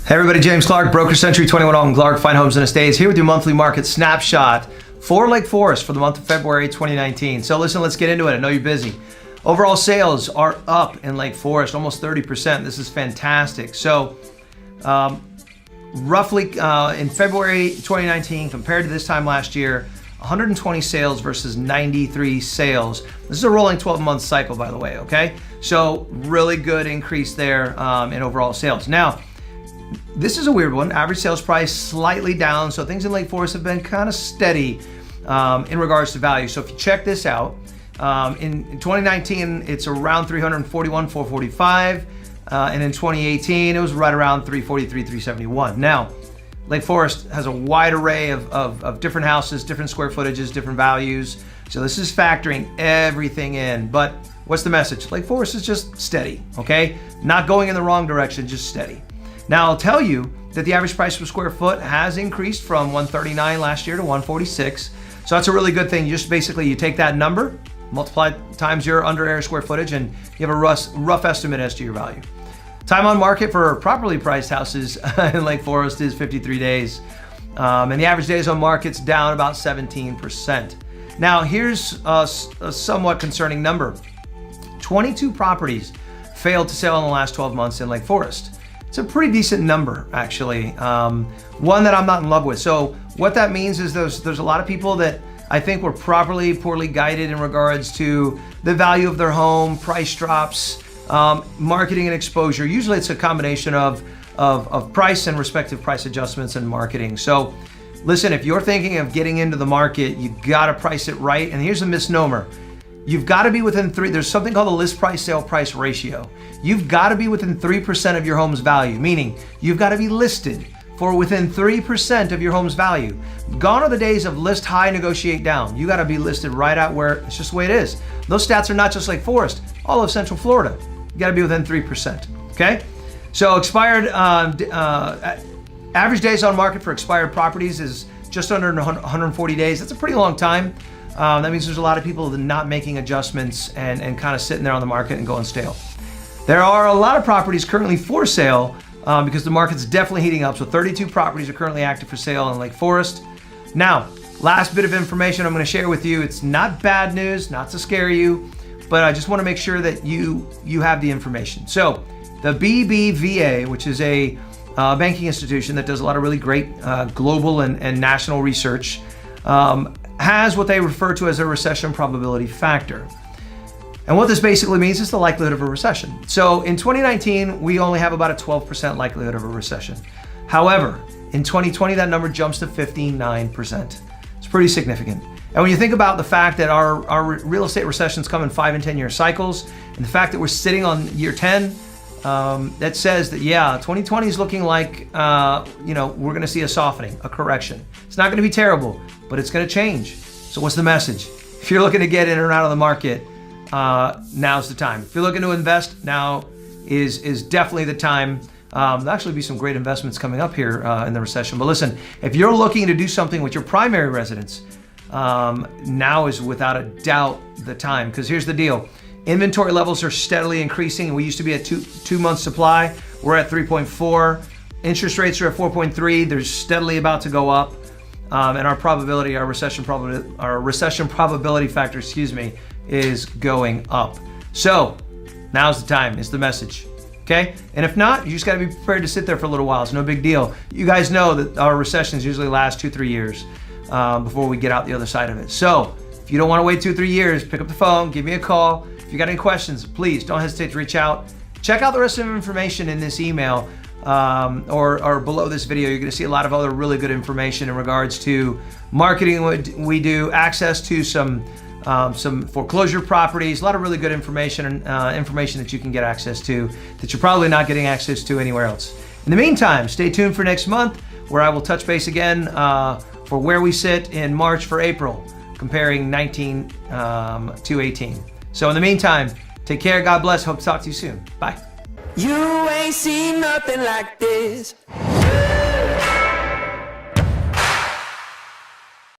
Hey everybody, James Clark, Broker Century 21 Alton Clark, Fine Homes and Estates, here with your monthly market snapshot for Lake Forest for the month of February 2019. So listen, let's get into it. I know you're busy. Overall sales are up in Lake Forest, almost 30%. This is fantastic. So roughly in February 2019, compared to this time last year, 120 sales versus 93 sales. This is a rolling 12-month cycle, by the way, okay? So really good increase there in overall sales. Now, this is a weird one. Average sales price slightly down. So things in Lake Forest have been kind of steady in regards to value. So if you check this out, in 2019, it's around 341, 445. And in 2018, it was right around 343, 371. Now, Lake Forest has a wide array of different houses, different square footages, different values. So this is factoring everything in. But what's the message? Lake Forest is just steady, okay? Not going in the wrong direction, just steady. Now, I'll tell you that the average price per square foot has increased from 139 last year to 146. So that's a really good thing. Just basically, you take that number, multiply times your under area square footage, and you have a rough estimate as to your value. Time on market for properly priced houses in Lake Forest is 53 days. And the average days on market's down about 17%. Now, here's a somewhat concerning number. 22 properties failed to sell in the last 12 months in Lake Forest. It's a pretty decent number, actually. One that I'm not in love with. So what that means is there's a lot of people that I think were poorly guided in regards to the value of their home, price drops, marketing and exposure. Usually it's a combination of price and respective price adjustments and marketing. So listen, if you're thinking of getting into the market, you gotta price it right. And here's a misnomer. You've got to be within there's something called the list price sale price ratio. You've got to be within 3% of your home's value, meaning you've got to be listed for within 3% of your home's value. Gone are the days of list high, negotiate down. You got to be listed right out where it's just the way it is. Those stats are not just Lake Forest, all of Central Florida. You got to be within 3%, okay? So expired, average days on market for expired properties is just under 140 days. That's a pretty long time. That means there's a lot of people that are not making adjustments and kind of sitting there on the market and going stale. There are a lot of properties currently for sale because the market's definitely heating up. So 32 properties are currently active for sale in Lake Forest. Now, last bit of information I'm going to share with you. It's not bad news, not to scare you, but I just want to make sure that you have the information. So the BBVA, which is a banking institution that does a lot of really great global and national research, has what they refer to as a recession probability factor. And what this basically means is the likelihood of a recession. So in 2019, we only have about a 12% likelihood of a recession. However, in 2020, that number jumps to 59%. It's pretty significant. And when you think about the fact that our real estate recessions come in 5 and 10 year cycles, and the fact that we're sitting on year 10, that says that, yeah, 2020 is looking like, we're gonna see a softening, a correction. It's not gonna be terrible, but it's gonna change. So what's the message? If you're looking to get in or out of the market, now's the time. If you're looking to invest, now is definitely the time. There'll actually be some great investments coming up here in the recession. But listen, if you're looking to do something with your primary residence, now is without a doubt the time. Because here's the deal. Inventory levels are steadily increasing. We used to be at two months supply. We're at 3.4. Interest rates are at 4.3. They're steadily about to go up. And our recession probability factor, is going up. So now's the time, is the message. Okay? And if not, you just gotta be prepared to sit there for a little while. It's no big deal. You guys know that our recessions usually last 2-3 years before we get out the other side of it. So if you don't wanna wait 2-3 years, pick up the phone, give me a call. If you got any questions, please don't hesitate to reach out. Check out the rest of the information in this email or below this video. You're gonna see a lot of other really good information in regards to marketing, what we do, access to some foreclosure properties, a lot of really good information that you can get access to that you're probably not getting access to anywhere else. In the meantime, stay tuned for next month where I will touch base again for where we sit in March for April, comparing 19 to 18. So in the meantime, take care, God bless, hope to talk to you soon. Bye. You ain't seen nothing like this.